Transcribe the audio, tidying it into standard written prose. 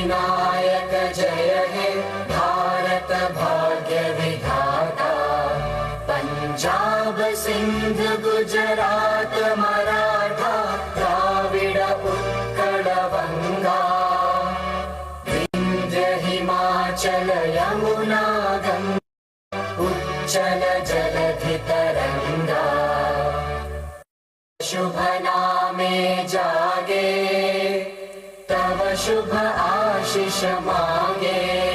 सिद्धिविनायक जय हे भारत भाग्य विधाता। पंजाब सिंध गुजरात मराठा द्राविड उत्कल गंगा, विंध्य हिमाचल यमुना गंगा उच्चल जलधि तरंगा। शुभ नामे जागे तव शुभ आशीष मांगे।